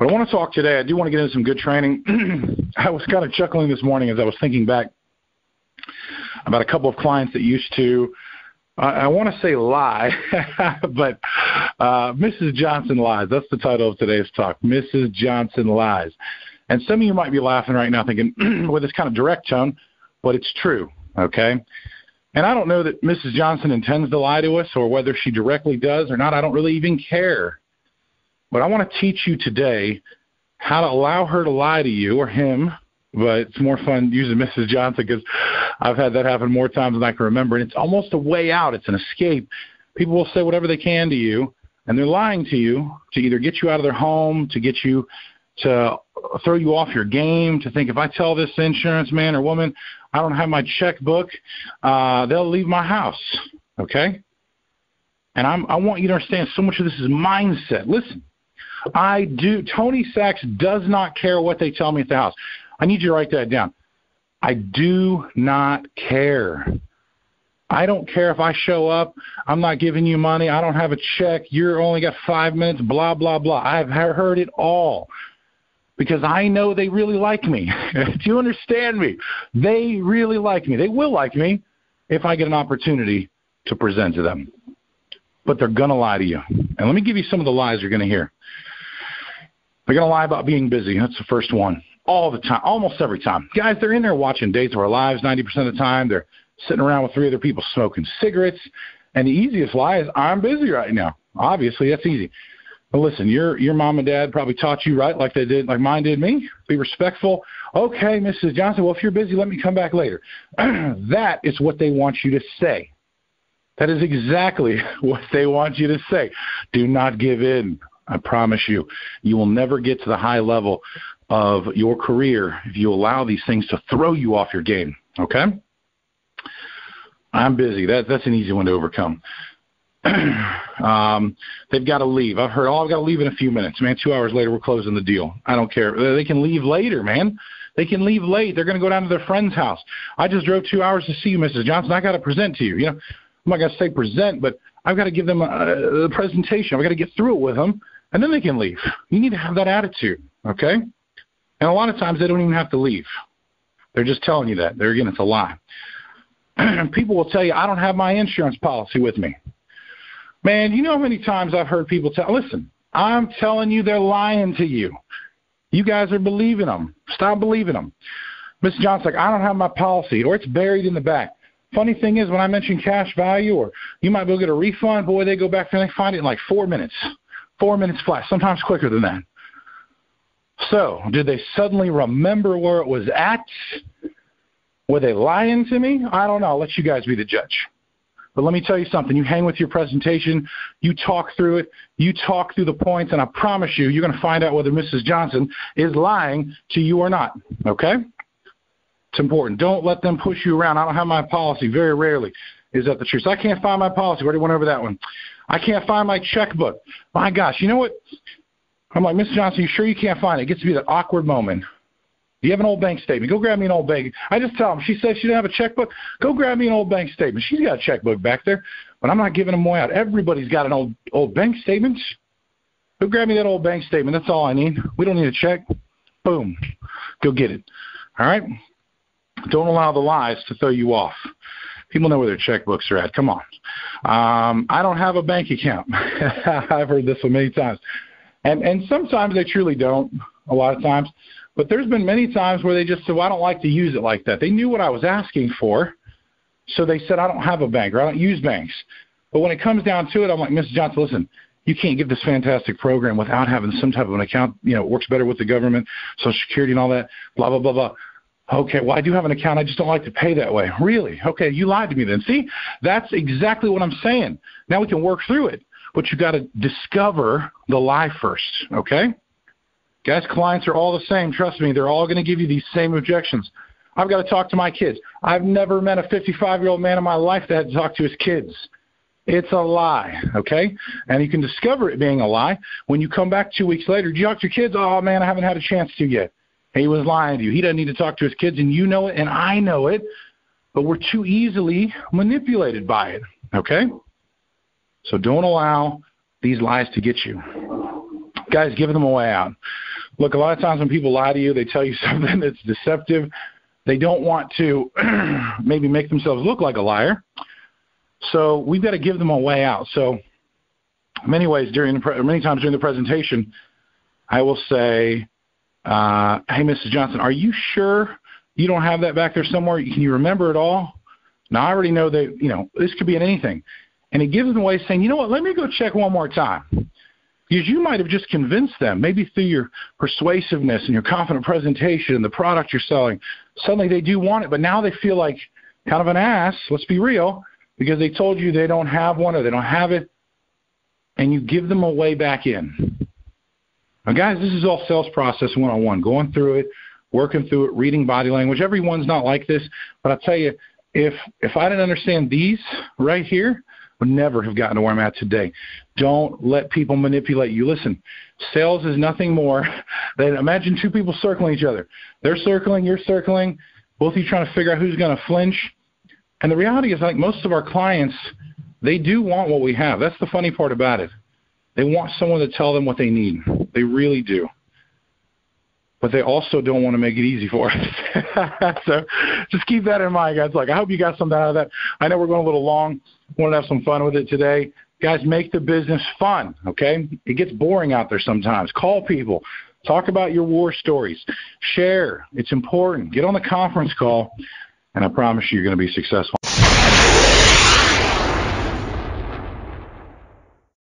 But I want to talk today. I do want to get into some good training. I was kind of chuckling this morning as I was thinking back about a couple of clients that used to, I want to say lie, but Mrs. Johnson Lies. That's the title of today's talk, Mrs. Johnson Lies. And some of you might be laughing right now thinking, with this kind of direct tone, but it's true, okay? And I don't know that Mrs. Johnson intends to lie to us or whether she directly does or not. I don't really even care. But I want to teach you today how to allow her to lie to you or him, but it's more fun using Mrs. Johnson because I've had that happen more times than I can remember, and it's almost a way out. It's an escape. People will say whatever they can to you, and they're lying to you to either get you out of their home, to get you to throw you off your game, to think if I tell this insurance man or woman I don't have my checkbook, they'll leave my house, okay? And I want you to understand so much of this is mindset. Listen, Tony Sachs does not care what they tell me at the house. I need you to write that down. I do not care. I don't care if I show up, I'm not giving you money, I don't have a check, you're only got 5 minutes, blah, blah, blah. I've heard it all because I know they really like me. Do you understand me? They really like me. They will like me if I get an opportunity to present to them. But they're going to lie to you. And let me give you some of the lies you're going to hear. They're going to lie about being busy. That's the first one. All the time, almost every time. Guys, they're in there watching Dates of Our Lives 90% of the time. They're sitting around with 3 other people smoking cigarettes. And the easiest lie is, I'm busy right now. Obviously, that's easy. But listen, your mom and dad probably taught you right like they did, like mine did me. Be respectful. Okay, Mrs. Johnson, well, if you're busy, let me come back later. That is what they want you to say. That is exactly what they want you to say. Do not give in. I promise you. You will never get to the high level of your career if you allow these things to throw you off your game, okay? I'm busy. That's an easy one to overcome. They've got to leave. I've heard, I've got to leave in a few minutes. Man, 2 hours later, we're closing the deal. I don't care. They can leave later, man. They can leave late. They're going to go down to their friend's house. I just drove 2 hours to see you, Mrs. Johnson. I got to present to you. You know, I'm not going to say present, but I've got to give them a presentation. I've got to get through it with them, and then they can leave. You need to have that attitude, okay? And a lot of times they don't even have to leave. They're just telling you that. Again, it's a lie. People will tell you, I don't have my insurance policy with me. Man, you know how many times I've heard people listen, I'm telling you they're lying to you. You guys are believing them. Stop believing them. Mrs. Johnson's like, I don't have my policy, or it's buried in the back. Funny thing is, when I mention cash value, or you might be able to get a refund, boy, they go back there and they find it in like 4 minutes. 4 minutes flat, sometimes quicker than that. So, did they suddenly remember where it was at? Were they lying to me? I don't know. I'll let you guys be the judge. But let me tell you something. You hang with your presentation. You talk through it. You talk through the points, and I promise you, you're going to find out whether Mrs. Johnson is lying to you or not, okay? It's important. Don't let them push you around. I don't have my policy. Very rarely is that the truth. So I can't find my policy. We already went over that one. I can't find my checkbook. My gosh, you know what? I'm like, Miss Johnson, you sure you can't find it? It gets to be that awkward moment. Do you have an old bank statement? Go grab me an old bank. I just tell them, she says she didn't have a checkbook. Go grab me an old bank statement. She's got a checkbook back there, but I'm not giving them away out. Everybody's got an old bank statement. Go grab me that old bank statement. That's all I need. We don't need a check. Boom. Go get it. All right? Don't allow the lies to throw you off. People know where their checkbooks are at. Come on. I don't have a bank account. I've heard this one many times. And sometimes they truly don't, a lot of times. But there's been many times where they just said, well, I don't like to use it like that. They knew what I was asking for, so they said, I don't have a bank or I don't use banks. But when it comes down to it, I'm like, Mrs. Johnson, listen, you can't give this fantastic program without having some type of an account. You know, it works better with the government, Social Security and all that, blah, blah, blah, blah. Okay, well, I do have an account. I just don't like to pay that way. Really? Okay, you lied to me then. See, that's exactly what I'm saying. Now we can work through it. But you got to discover the lie first, okay? Guys, clients are all the same. Trust me, they're all going to give you these same objections. I've got to talk to my kids. I've never met a 55-year-old man in my life that had to talk to his kids. It's a lie, okay? And you can discover it being a lie when you come back 2 weeks later. Did you talk to your kids? Oh, man, I haven't had a chance to yet. He was lying to you. He doesn't need to talk to his kids, and you know it, and I know it, but we're too easily manipulated by it, okay? So don't allow these lies to get you. Guys, give them a way out. Look, a lot of times when people lie to you, they tell you something that's deceptive. They don't want to maybe make themselves look like a liar. So we've got to give them a way out. So many times during the presentation, I will say, hey, Mrs. Johnson, are you sure you don't have that back there somewhere? Can you remember it all? Now, I already know that, this could be in anything. And it gives them a way of saying, you know what, let me go check one more time. Because you might have just convinced them, maybe through your persuasiveness and your confident presentation and the product you're selling. Suddenly they do want it, but now they feel like kind of an ass, let's be real, because they told you they don't have one or they don't have it, and you give them a way back in. Now, guys, this is all sales process 101, going through it, working through it, reading body language. Everyone's not like this, but I'll tell you, if I didn't understand these right here, I would never have gotten to where I'm at today. Don't let people manipulate you. Listen, sales is nothing more than imagine two people circling each other. They're circling, you're circling, both of you trying to figure out who's going to flinch. And the reality is, like most of our clients, they do want what we have. That's the funny part about it. They want someone to tell them what they need. They really do. But they also don't want to make it easy for us. So just keep that in mind, guys. Like, I hope you got something out of that. I know we're going a little long. Want to have some fun with it today. Guys, make the business fun, okay? It gets boring out there sometimes. Call people. Talk about your war stories. Share. It's important. Get on the conference call, and I promise you you're going to be successful.